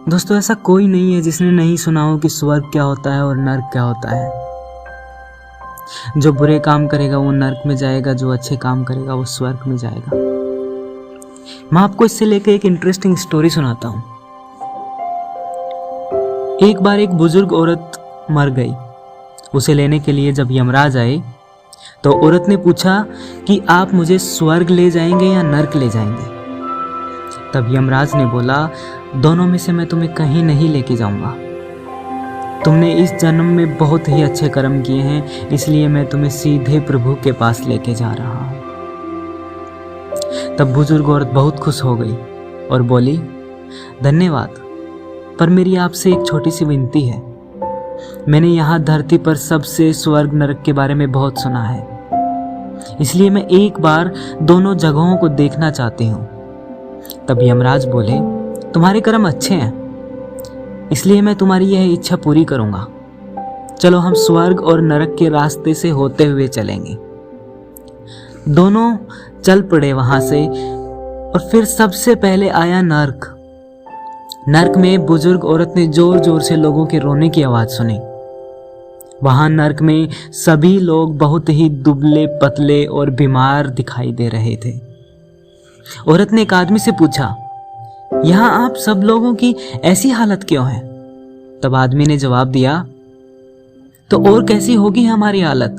दोस्तों, ऐसा कोई नहीं है जिसने नहीं सुना हो कि स्वर्ग क्या होता है और नर्क क्या होता है। जो बुरे काम करेगा वो नर्क में जाएगा, जो अच्छे काम करेगा वो स्वर्ग में जाएगा। मैं आपको इससे लेकर एक इंटरेस्टिंग स्टोरी सुनाता हूँ। एक बार एक बुजुर्ग औरत मर गई। उसे लेने के लिए जब यमराज आए तो औरत ने पूछा कि आप मुझे स्वर्ग ले जाएंगे या नर्क ले जाएंगे। तब यमराज ने बोला, दोनों में से मैं तुम्हें कहीं नहीं लेके जाऊंगा। तुमने इस जन्म में बहुत ही अच्छे कर्म किए हैं, इसलिए मैं तुम्हें सीधे प्रभु के पास लेके जा रहा हूं। तब बुजुर्ग औरत बहुत खुश हो गई और बोली, धन्यवाद, पर मेरी आपसे एक छोटी सी विनती है। मैंने यहाँ धरती पर सबसे स्वर्ग नरक के बारे में बहुत सुना है, इसलिए मैं एक बार दोनों जगहों को देखना चाहती हूँ। तब यमराज बोले, तुम्हारे कर्म अच्छे हैं, इसलिए मैं तुम्हारी यह इच्छा पूरी करूंगा। चलो हम स्वर्ग और नरक के रास्ते से होते हुए चलेंगे। दोनों चल पड़े वहां से और फिर सबसे पहले आया नर्क। नर्क में बुजुर्ग औरत ने जोर जोर से लोगों के रोने की आवाज सुनी। वहां नर्क में सभी लोग बहुत ही दुबले पतले और बीमार दिखाई दे रहे थे। औरत ने एक आदमी से पूछा, यहां आप सब लोगों की ऐसी हालत क्यों है? तब आदमी ने जवाब दिया, तो और कैसी होगी हमारी हालत?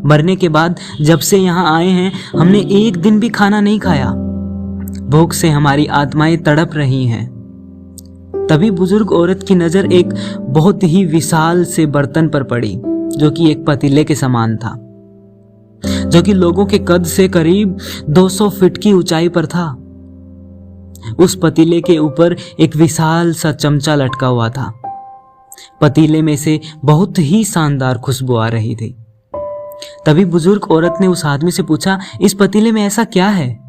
मरने के बाद जब से यहां आए हैं हमने एक दिन भी खाना नहीं खाया। भूख से हमारी आत्माएं तड़प रही हैं। तभी बुजुर्ग औरत की नजर एक बहुत ही विशाल से बर्तन पर पड़ी, जो कि एक पतीले के समान था, जो कि लोगों के कद से करीब 200 फीट की ऊंचाई पर था। उस पतीले के ऊपर एक विशाल सा चमचा लटका हुआ था। पतीले में से बहुत ही शानदार खुशबू आ रही थी। तभी बुजुर्ग औरत ने उस आदमी से पूछा, इस पतीले में ऐसा क्या है?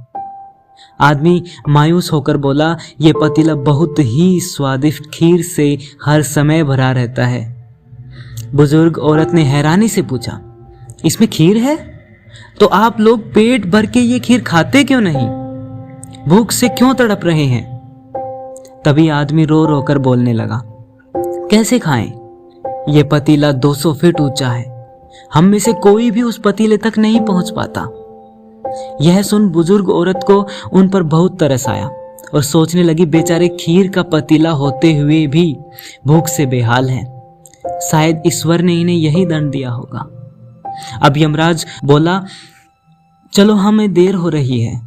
आदमी मायूस होकर बोला, यह पतीला बहुत ही स्वादिष्ट खीर से हर समय भरा रहता है। बुजुर्ग औरत ने हैरानी से पूछा, इसमें खीर है? तो आप लोग पेट भर के ये खीर खाते क्यों नहीं? भूख से क्यों तड़प रहे हैं? तभी आदमी रो रो कर बोलने लगा, कैसे खाएं? ये पतीला 200 फीट ऊंचा है, हम में से कोई भी उस पतीले तक नहीं पहुंच पाता। यह सुन बुजुर्ग औरत को उन पर बहुत तरस आया और सोचने लगी, बेचारे खीर का पतीला होते हुए भी भूख से बेहाल हैं। शायद ईश्वर ने इन्हें यही दंड दिया होगा। अब यमराज बोला, चलो हमें देर हो रही है।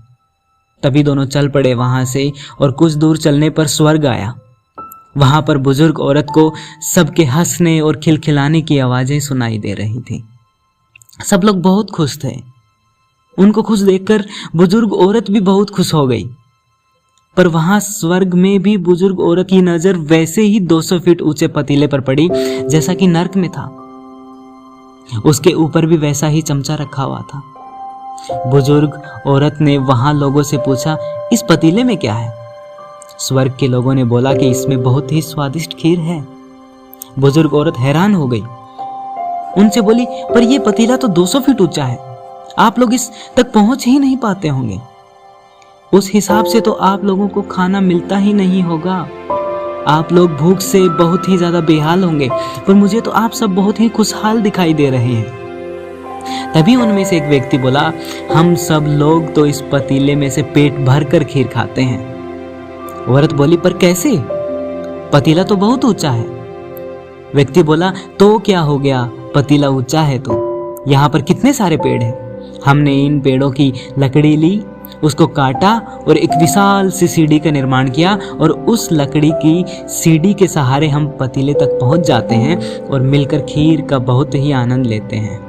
तभी दोनों चल पड़े वहां से और कुछ दूर चलने पर स्वर्ग आया। वहां पर बुजुर्ग औरत को सबके हंसने और खिलखिलाने की आवाजें सुनाई दे रही थी। सब लोग बहुत खुश थे। उनको खुश देखकर बुजुर्ग औरत भी बहुत खुश हो गई। पर वहां स्वर्ग में भी बुजुर्ग औरत की नजर वैसे ही 200 फीट ऊंचे पतीले पर पड़ी जैसा कि नर्क में था। उसके ऊपर भी वैसा ही चमचा रखा हुआ था। बुजुर्ग औरत ने वहां लोगों से पूछा, इस पतीले में क्या है? स्वर्ग के लोगों ने बोला कि इसमें बहुत ही स्वादिष्ट खीर है। बुजुर्ग औरत हैरान हो गई। उनसे बोली, पर यह पतीला तो 200 फीट ऊंचा है, आप लोग इस तक पहुंच ही नहीं पाते होंगे। उस हिसाब से तो आप लोगों को खाना मिलता ही नहीं होगा। आप लोग भूख से बहुत ही ज्यादा बेहाल होंगे, पर मुझे तो आप सब बहुत ही खुशहाल दिखाई दे रहे हैं। तभी उनमें से एक व्यक्ति बोला, हम सब लोग तो इस पतीले में से पेट भर कर खीर खाते हैं। औरत बोली, पर कैसे? पतीला तो बहुत ऊंचा है। व्यक्ति बोला, तो क्या हो गया, पतीला ऊंचा है तो यहाँ पर कितने सारे पेड़ हैं। हमने इन पेड़ों की लकड़ी ली, उसको काटा और एक विशाल सी सीढ़ी का निर्माण किया और उस लकड़ी की सीढ़ी के सहारे हम पतीले तक पहुंच जाते हैं और मिलकर खीर का बहुत ही आनंद लेते हैं।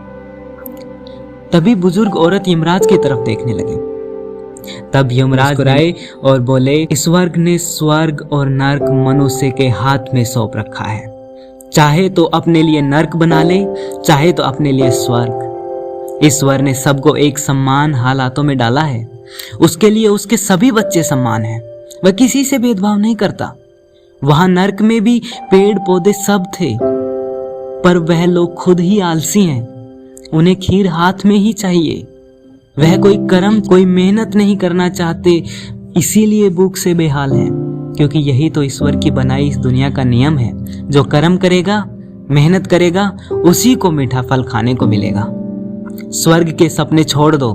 तभी बुजुर्ग औरत यमराज की तरफ देखने लगे। तब यमराज आए और बोले, ईश्वर ने स्वर्ग और नर्क मनुष्य के हाथ में सौंप रखा है। चाहे तो अपने लिए नर्क बना ले, चाहे तो अपने लिए स्वर्ग। ईश्वर ने सबको एक समान हालातों में डाला है। उसके लिए उसके सभी बच्चे समान हैं। वह किसी से भेदभाव नहीं करता। वहां नर्क में भी पेड़ पौधे सब थे, पर वह लोग खुद ही आलसी हैं। उन्हें खीर हाथ में ही चाहिए। वह कोई कर्म, कोई मेहनत नहीं करना चाहते, इसीलिए भूख से बेहाल हैं। क्योंकि यही तो ईश्वर की बनाई इस दुनिया का नियम है। जो कर्म करेगा, मेहनत करेगा, उसी को मीठा फल खाने को मिलेगा। स्वर्ग के सपने छोड़ दो,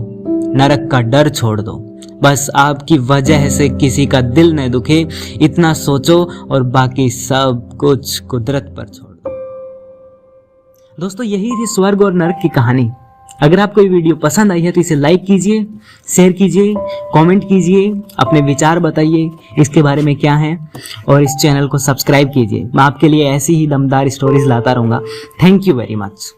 नरक का डर छोड़ दो। बस आपकी वजह से किसी का दिल न दुखे, इतना सोचो और बाकी सब कुछ कुदरत पर छोड़ दो। दोस्तों, यही थी स्वर्ग और नरक की कहानी। अगर आपको ये वीडियो पसंद आई है तो इसे लाइक कीजिए, शेयर कीजिए, कमेंट कीजिए, अपने विचार बताइए इसके बारे में क्या है, और इस चैनल को सब्सक्राइब कीजिए। मैं आपके लिए ऐसी ही दमदार स्टोरीज लाता रहूँगा। Thank you very much.